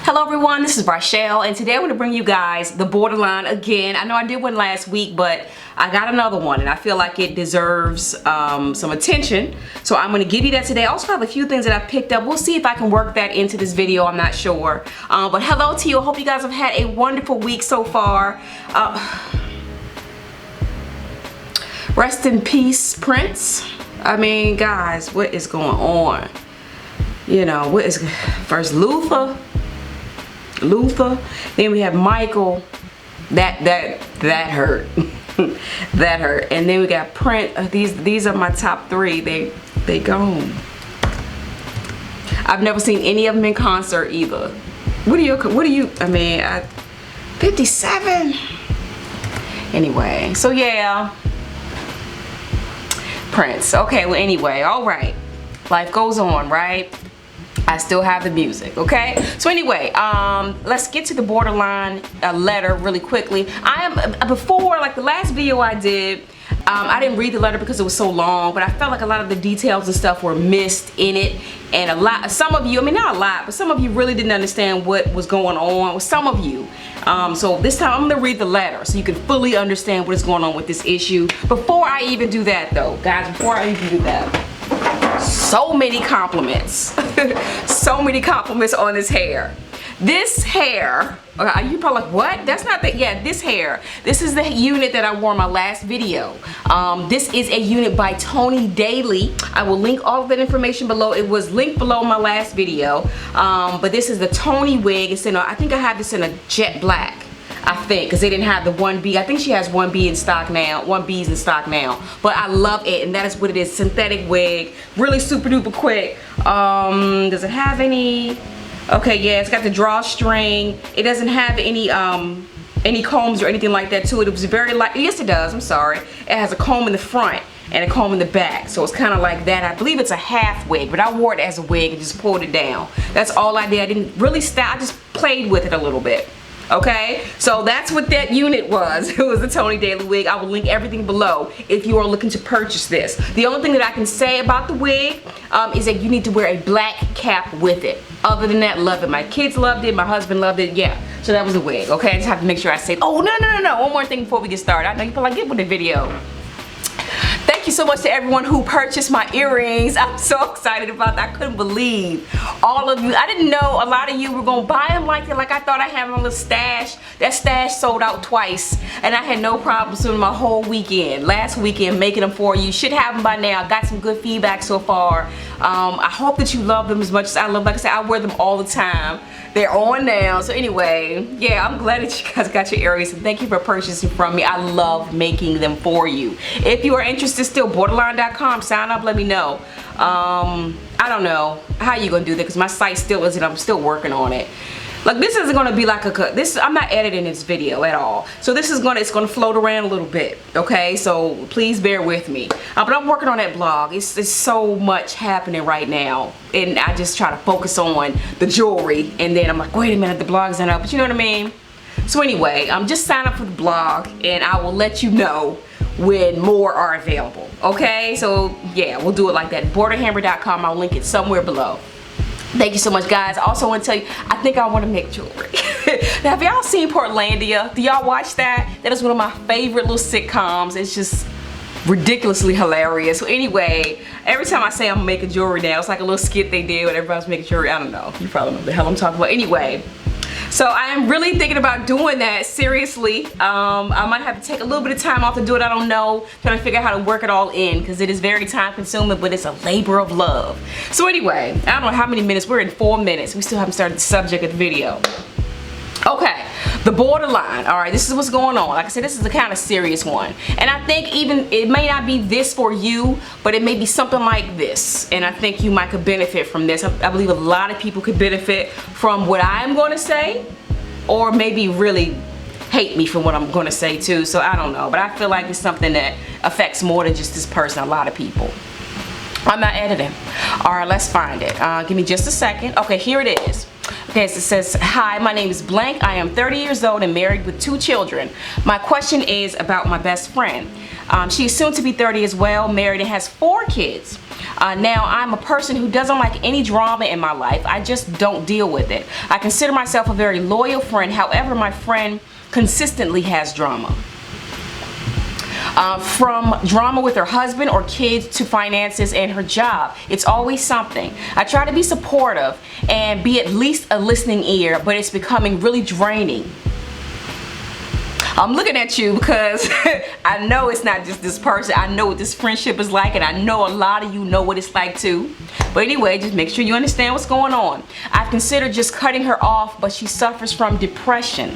Hello everyone, this is Rachelle, and today I'm going to bring you guys the borderline again. I know I did one last week, but I got another one and I feel like it deserves some attention. So I'm going to give you that today. I also have a few things that I picked up. We'll see if I can work that into this video, I'm not sure. But hello to you, I hope you guys have had a wonderful week so far. Rest in peace, Prince. I mean, guys, what is going on? You know, what is first Luther, then we have Michael. That hurt. That hurt. And then we got Prince. These are my top three. They gone. I've never seen any of them in concert either. What do you I mean, 57. Anyway, so yeah, Prince. Okay, well anyway, all right, life goes on, right? I still have the music, okay? So anyway, let's get to the borderline letter really quickly. Before, like the last video I did, I didn't read the letter because it was so long, but I felt like a lot of the details and stuff were missed in it. And some of you, I mean not a lot, but some of you really didn't understand what was going on with some of you. So this time I'm gonna read the letter so you can fully understand what is going on with this issue. Before I even do that though, guys, before I even do that, so many compliments. So many compliments on this hair. This hair, you probably like, what? That's not that. Yeah, this hair. This is the unit that I wore in my last video. This is a unit by Tony Daly. I will link all of that information below. It was linked below my last video. But this is the Tony wig. It's in I think I have this in a jet black. I think, because they didn't have the 1B. I think she has 1B in stock now, 1B's in stock now. But I love it, and that is what it is, synthetic wig, really super duper quick. Does it have any, okay, yeah, it's got the drawstring. It doesn't have any combs or anything like that to it. It was very light, yes it does, I'm sorry. It has a comb in the front and a comb in the back, so it's kind of like that. I believe it's a half wig, but I wore it as a wig and just pulled it down. That's all I did. I didn't really style, I just played with it a little bit. Okay, so that's what that unit was. It was the Tony Daly wig. I will link everything below if you are looking to purchase this. The only thing that I can say about the wig is that you need to wear a black cap with it. Other than that, love it. My kids loved it, my husband loved it, yeah. So that was the wig, okay? I just have to make sure I say, oh, no. One more thing before we get started. I know you probably like, get with the video. Thank you so much to everyone who purchased my earrings. I'm so excited about that. I couldn't believe all of you. I didn't know a lot of you were gonna buy them like that. Like I thought I had a little stash. That stash sold out twice, and I had no problem spending my whole weekend, last weekend, making them for you. Should have them by now. Got some good feedback so far. I hope that you love them as much as I love. Like I said, I wear them all the time. They're on now. So anyway, yeah, I'm glad that you guys got your earrings, and thank you for purchasing from me. I love making them for you. If you are interested still, borderline.com, sign up, let me know. I don't know how you gonna do that because my site still isn't, I'm still working on it. Like this isn't gonna be like I'm not editing this video at all. So this is it's gonna float around a little bit, okay? So please bear with me. But I'm working on that blog. It's so much happening right now. And I just try to focus on the jewelry. And then I'm like, wait a minute, the blog's not up. But you know what I mean? So anyway, just sign up for the blog and I will let you know when more are available, okay? So yeah, we'll do it like that. BorderHammer.com, I'll link it somewhere below. Thank you so much, guys. I also want to tell you, I think I want to make jewelry. Now, have y'all seen Portlandia? Do y'all watch that? That is one of my favorite little sitcoms. It's just ridiculously hilarious. So anyway, every time I say I'm making jewelry now, it's like a little skit they did when everybody's making jewelry. I don't know. You probably know what the hell I'm talking about. Anyway, so I am really thinking about doing that, seriously. I might have to take a little bit of time off to do it, I don't know. Trying to figure out how to work it all in because it is very time consuming, but it's a labor of love. So anyway, I don't know how many minutes, we're in 4 minutes. We still haven't started the subject of the video. Okay, the borderline. All right, this is what's going on. Like I said, this is a kind of serious one. And I think even, it may not be this for you, but it may be something like this. And I think you might could benefit from this. I believe a lot of people could benefit from what I'm going to say, or maybe really hate me for what I'm going to say too. So I don't know, but I feel like it's something that affects more than just this person, a lot of people. I'm not editing. All right, let's find it. Give me just a second. Okay, here it is. Okay, so it says, hi, my name is blank. I am 30 years old and married with 2 children. My question is about my best friend. She is soon to be 30 as well, married and has 4 kids. Now, I'm a person who doesn't like any drama in my life. I just don't deal with it. I consider myself a very loyal friend. However, my friend consistently has drama. From drama with her husband or kids to finances and her job. It's always something. I try to be supportive and be at least a listening ear, but it's becoming really draining. I'm looking at you because I know it's not just this person. I know what this friendship is like, and I know a lot of you know what it's like too. But anyway, just make sure you understand what's going on. I've considered just cutting her off, but she suffers from depression.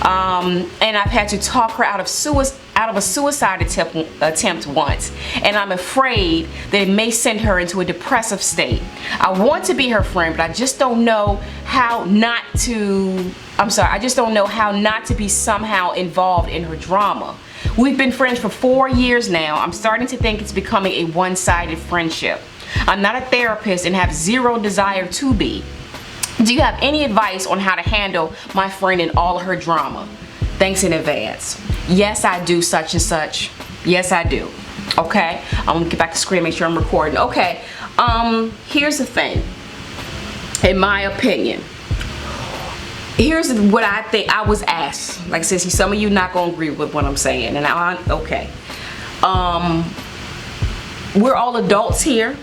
And I've had to talk her out of a suicide attempt once, and I'm afraid that it may send her into a depressive state. I want to be her friend, but I just don't know how not to, I just don't know how not to be somehow involved in her drama. We've been friends for 4 years now. I'm starting to think it's becoming a one-sided friendship. I'm not a therapist and have zero desire to be. Do you have any advice on how to handle my friend and all her drama? Thanks in advance. Yes, I do, such and such. Yes, I do. Okay, I'm gonna get back to the screen, make sure I'm recording. Okay, here's the thing. In my opinion, here's what I think. I was asked. Like I said, see, some of you not gonna agree with what I'm saying, and okay. We're all adults here.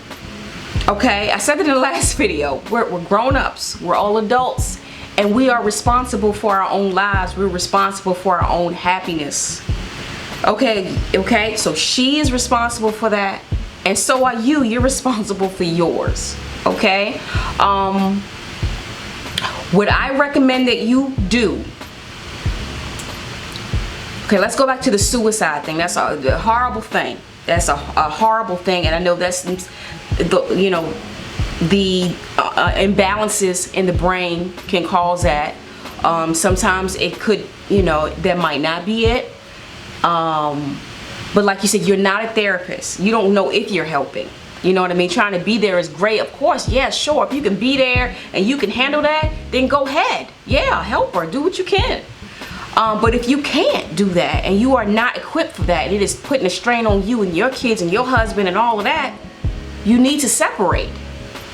Okay, I said it in the last video. We're grown-ups. We're all adults, and we are responsible for our own lives. We're responsible for our own happiness. Okay, so she is responsible for that, and so are you. You're responsible for yours. Okay, what I recommend that you do. Okay, let's go back to the suicide thing. That's a horrible thing. That's a horrible thing, and I know that's the imbalances in the brain can cause that. Sometimes it could, that might not be it. But like you said, you're not a therapist. You don't know if you're helping. You know what I mean? Trying to be there is great, of course. Yeah, sure. If you can be there and you can handle that, then go ahead. Yeah, help her. Do what you can. But if you can't do that and you are not equipped for that, it is putting a strain on you and your kids and your husband and all of that, you need to separate.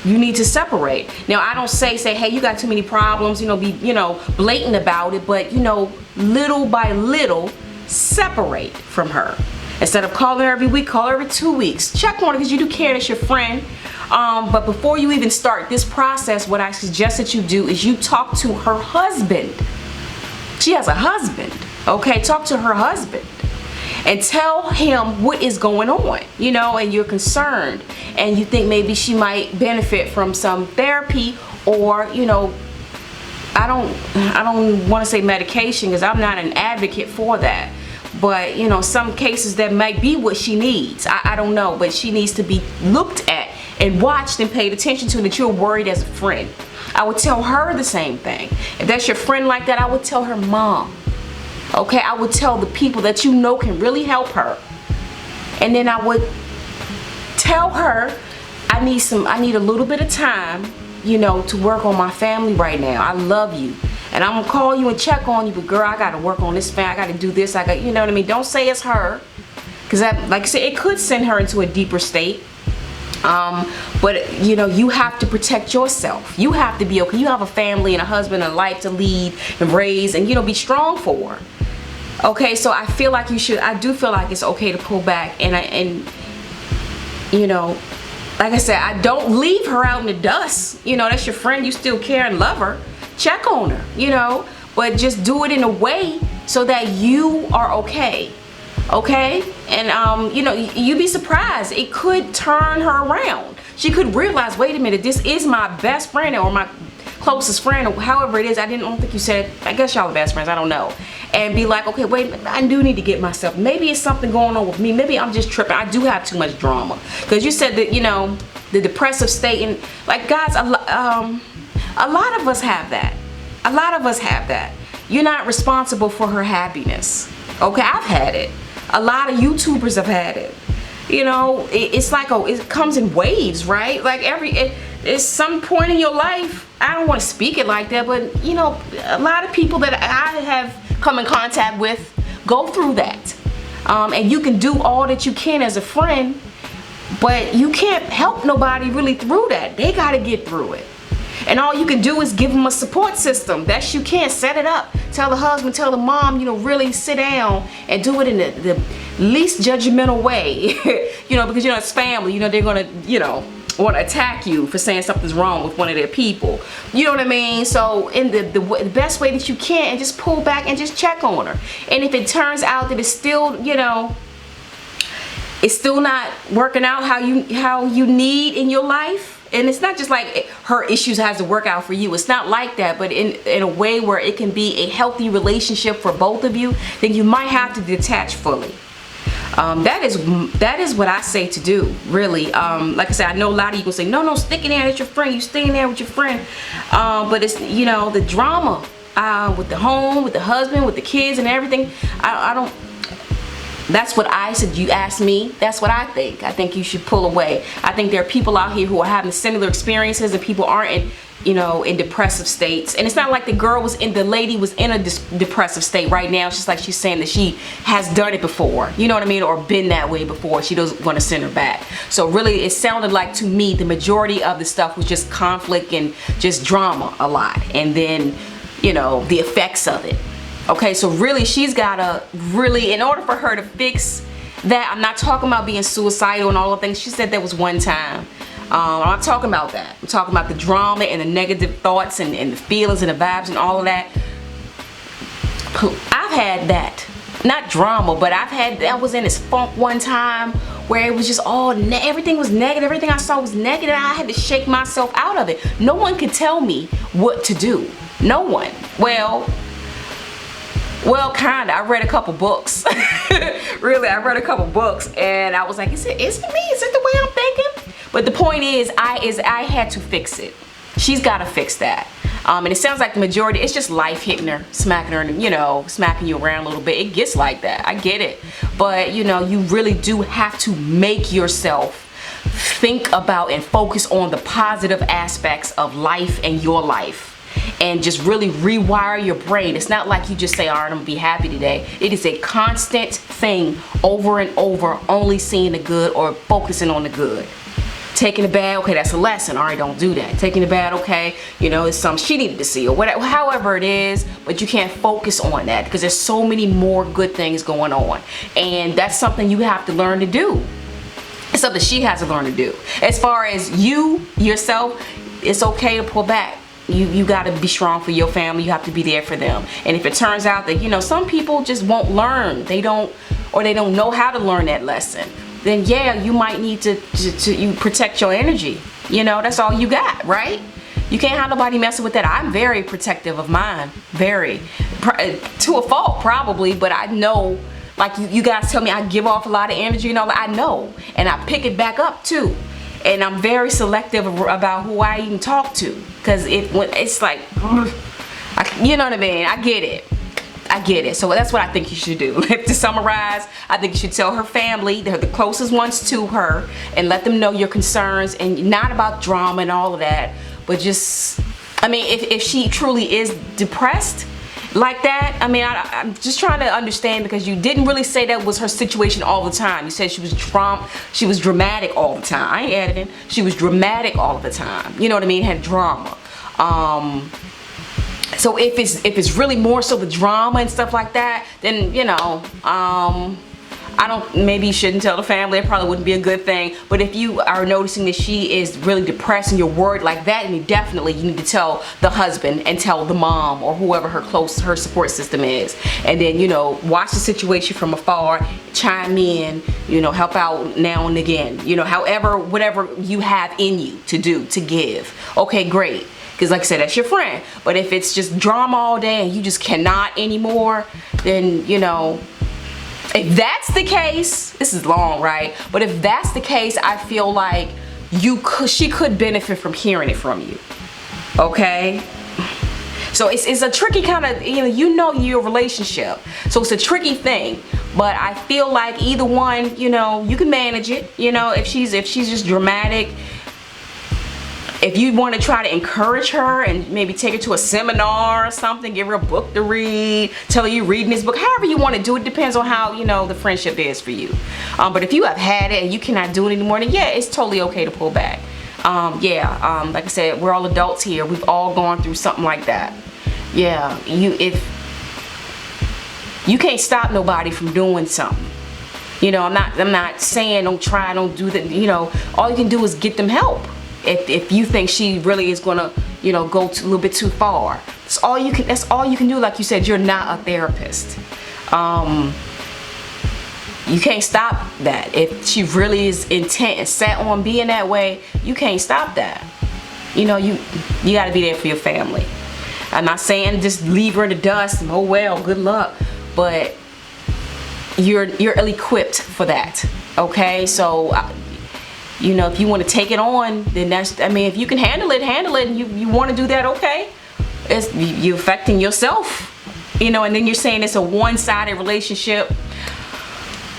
You need to separate. Now, I don't say, hey, you got too many problems, be, blatant about it, but, little by little, separate from her. Instead of calling her every week, call her every 2 weeks. Check on her because you do care, that's your friend. But before you even start this process, what I suggest that you do is you talk to her husband. She has a husband, okay? Talk to her husband and tell him what is going on, and you're concerned and you think maybe she might benefit from some therapy or, I don't want to say medication because I'm not an advocate for that. But, some cases that might be what she needs. I don't know, but she needs to be looked at and watched and paid attention to, that you're worried as a friend. I would tell her the same thing. If that's your friend like that, I would tell her mom. Okay, I would tell the people that can really help her. And then I would tell her, I need a little bit of time, to work on my family right now. I love you. And I'm gonna call you and check on you, but girl, I gotta work on this family. I gotta do this. You know what I mean? Don't say it's her. Because like I said, it could send her into a deeper state. But you have to protect yourself. You have to be okay. You have a family and a husband and a life to lead and raise and be strong for her. Okay, so I feel like you should. I do feel like it's okay to pull back and like I said, I don't leave her out in the dust. That's your friend. You still care and love her. Check on her. But just do it in a way so that you are okay. Okay, and you'd be surprised. It could turn her around. She could realize, wait a minute, this is my best friend or my closest friend, or however it is. I don't think you said, I guess y'all are best friends, I don't know. And be like, okay, wait, I do need to get myself, maybe it's something going on with me, maybe I'm just tripping, I do have too much drama. Because you said that, the depressive state, and like, guys, a lot of us have that. A lot of us have that. You're not responsible for her happiness. Okay, I've had it. A lot of YouTubers have had it. It's like, it comes in waves, right? Like it's some point in your life. I don't want to speak it like that, but a lot of people that I have come in contact with go through that. And you can do all that you can as a friend, But you can't help nobody really through that. They got to get through it. And all you can do is give them a support system. That's you can't set it up. Tell the husband, tell the mom, really sit down and do it in the least judgmental way. Because it's family. They're gonna, want to attack you for saying something's wrong with one of their people. You know what I mean? So in the best way that you can, and just pull back and just check on her. And if it turns out that it's still, it's still not working out how you need in your life. And it's not just like her issues has to work out for you. It's not like that, but in a way where it can be a healthy relationship for both of you, then you might have to detach fully. That is what I say to do, really. Like I said, I know a lot of you will say, no, stick in there, that's your friend. You stay in there with your friend. But it's, the drama with the home, with the husband, with the kids and everything. I don't. That's what I said. You asked me. That's what I think. I think you should pull away. I think there are people out here who are having similar experiences, and people aren't in depressive states. And it's not like the lady was in a depressive state right now. It's just like she's saying that she has done it before. You know what I mean? Or been that way before. She doesn't want to send her back. So really, it sounded like to me the majority of the stuff was just conflict and just drama a lot. And then, the effects of it. Okay, so really she's gotta in order for her to fix that, I'm not talking about being suicidal and all the things. She said that was one time. I'm not talking about that. I'm talking about the drama and the negative thoughts and the feelings and the vibes and all of that. I've had that. Not drama, but I was in this funk one time where it was just everything was negative. Everything I saw was negative. I had to shake myself out of it. No one could tell me what to do. No one. Well, kinda. I read a couple books. Really, I read a couple books, and I was like, is it me? Is it the way I'm thinking? But the point is, I had to fix it. She's got to fix that. And it sounds like the majority, it's just life hitting her, smacking her, and smacking you around a little bit. It gets like that. I get it. But you really do have to make yourself think about and focus on the positive aspects of life and your life. And just really rewire your brain. It's not like you just say, all right, I'm gonna be happy today. It is a constant thing over and over, only seeing the good or focusing on the good. Taking the bad, okay, that's a lesson. All right, don't do that. Taking the bad, okay, it's something she needed to see or whatever, however it is, but you can't focus on that because there's so many more good things going on. And that's something you have to learn to do. It's something she has to learn to do. As far as yourself, it's okay to pull back. You got to be strong for your family. You have to be there for them. And if it turns out that some people just won't learn, they don't know how to learn that lesson, then yeah, you might need to you protect your energy. That's all you got, right? You can't have nobody messing with that. I'm very protective of mine, very to a fault probably, but I know, like you guys tell me, I give off a lot of energy and all that. I know, and I pick it back up too. And I'm very selective about who I even talk to, because it's like, you know what I mean? I get it. So that's what I think you should do. To summarize, I think you should tell her family, they're the closest ones to her, and let them know your concerns, and not about drama and all of that, but just, if she truly is depressed like that, I'm just trying to understand, because you didn't really say that was her situation all the time. You said she was dramatic all the time. I ain't editing. She was dramatic all the time. You know what I mean? Had drama. So if it's really more so the drama and stuff like that, then maybe you shouldn't tell the family. It probably wouldn't be a good thing. But if you are noticing that she is really depressed and you're worried like that, then you need to tell the husband and tell the mom or whoever her support system is. And then, watch the situation from afar, chime in, help out now and again. Whatever you have in you to do, to give. Okay, great. Because like I said, that's your friend. But if it's just drama all day and you just cannot anymore, then, if that's the case, this is long, right? But if that's the case, I feel like she could benefit from hearing it from you. Okay? So it's a tricky kind of, your relationship. So it's a tricky thing. But I feel like either one, you can manage it. If she's just dramatic, if you want to try to encourage her and maybe take her to a seminar or something, give her a book to read, tell her you're reading this book, however you want to do it, depends on how, you know, the friendship is for you. But if you have had it and you cannot do it anymore, then yeah, it's totally okay to pull back. Like I said, we're all adults here. We've all gone through something like that. Yeah, if you can't stop nobody from doing something. You know, I'm not saying don't try, don't do that. You know, all you can do is get them help. If you think she really is gonna, you know, go a little bit too far, that's all you can do. Like you said, you're not a therapist. You can't stop that. If she really is intent and set on being that way, you can't stop that. You know, you got to be there for your family. I'm not saying just leave her in the dust and oh well, good luck, but you're ill-equipped for that. Okay, so you know, if you want to take it on, then that's, I mean, if you can handle it, and you want to do that, okay. You're affecting yourself, you know, and then you're saying it's a one-sided relationship.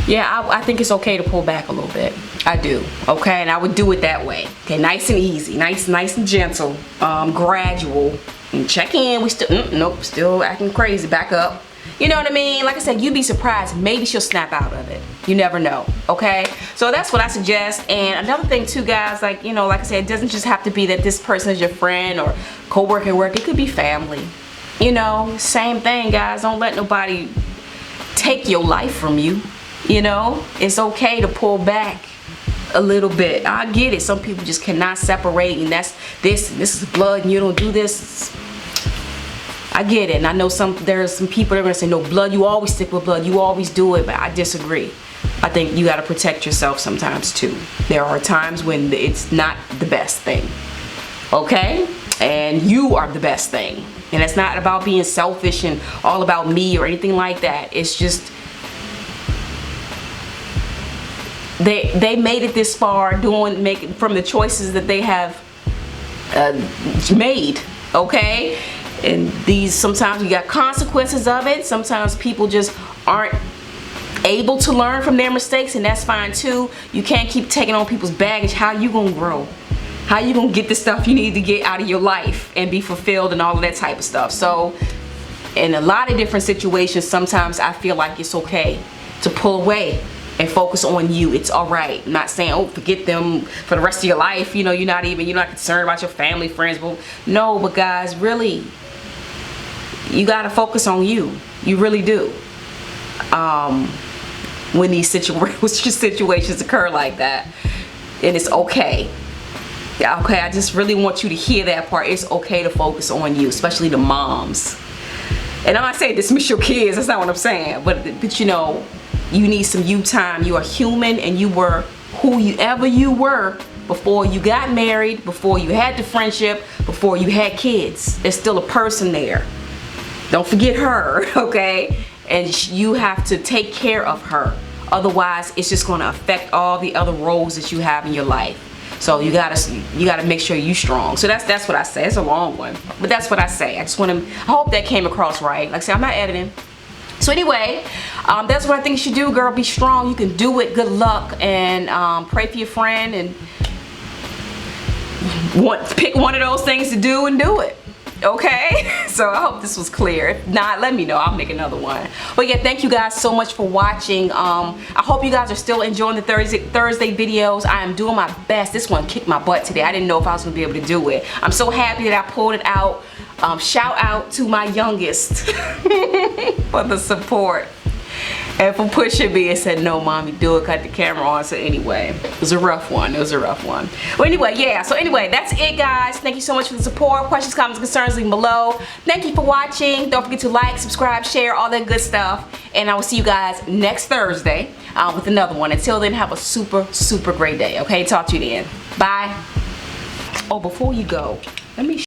Yeah, I think it's okay to pull back a little bit. I do, okay, and I would do it that way. Okay, nice and easy, nice and gentle, gradual. And check in. We still, nope, still acting crazy. Back up. You know what I mean? Like I said, you'd be surprised. Maybe she'll snap out of it. You never know, okay? So that's what I suggest. And another thing too, guys, like, you know, like I said, it doesn't just have to be that this person is your friend or co-worker at work. It could be family. You know, same thing, guys. Don't let nobody take your life from you. You know, it's okay to pull back a little bit. I get it. Some people just cannot separate, and that's this is blood and you don't do this. I get it. And I know there's some people that are gonna say, no, blood, you always stick with blood, you always do it, but I disagree. I think you got to protect yourself sometimes too. There are times when it's not the best thing, okay, and you are the best thing, and it's not about being selfish and all about me or anything like that. It's just they made it this far from the choices that they have made, okay? And these, sometimes you got consequences of it. Sometimes people just aren't able to learn from their mistakes, and that's fine too. You can't keep taking on people's baggage. How you gonna grow? How you gonna get the stuff you need to get out of your life and be fulfilled and all of that type of stuff? So in a lot of different situations, sometimes I feel like it's okay to pull away and focus on you. It's all right. I'm not saying, oh, forget them for the rest of your life. You know, you're not concerned about your family, friends. But no, but guys, really, you got to focus on you. You really do. When these situations occur like that, and it's okay. Yeah, okay, I just really want you to hear that part. It's okay to focus on you, especially the moms. And I'm not saying dismiss your kids. That's not what I'm saying. But you know, you need some you time. You are human, and you were whoever you were before you got married, before you had the friendship, before you had kids. There's still a person there. Don't forget her, okay? And you have to take care of her. Otherwise, it's just going to affect all the other roles that you have in your life. So you gotta make sure you're strong. So that's what I say. It's a long one, but that's what I say. I hope that came across right. Like I said, I'm not editing. So anyway, that's what I think you should do, girl. Be strong. You can do it. Good luck, and pray for your friend, and pick one of those things to do and do it. Okay, so I hope this was clear. If not, let me know. I'll make another one. But yeah, thank you guys so much for watching. I hope you guys are still enjoying the Thursday videos. I am doing my best. This one kicked my butt today. I didn't know if I was gonna be able to do it. I'm so happy that I pulled it out. Shout out to my youngest for the support and for pushing me and said, no, mommy, do it, cut the camera on. So anyway, it was a rough one. Well, anyway, yeah, so anyway, that's it, guys. Thank you so much for the support. Questions, comments, concerns, leave them below. Thank you for watching. Don't forget to like, subscribe, share, all that good stuff, and I will see you guys next Thursday with another one. Until then, have a super great day. Okay, talk to you then. Bye. Oh, before you go, let me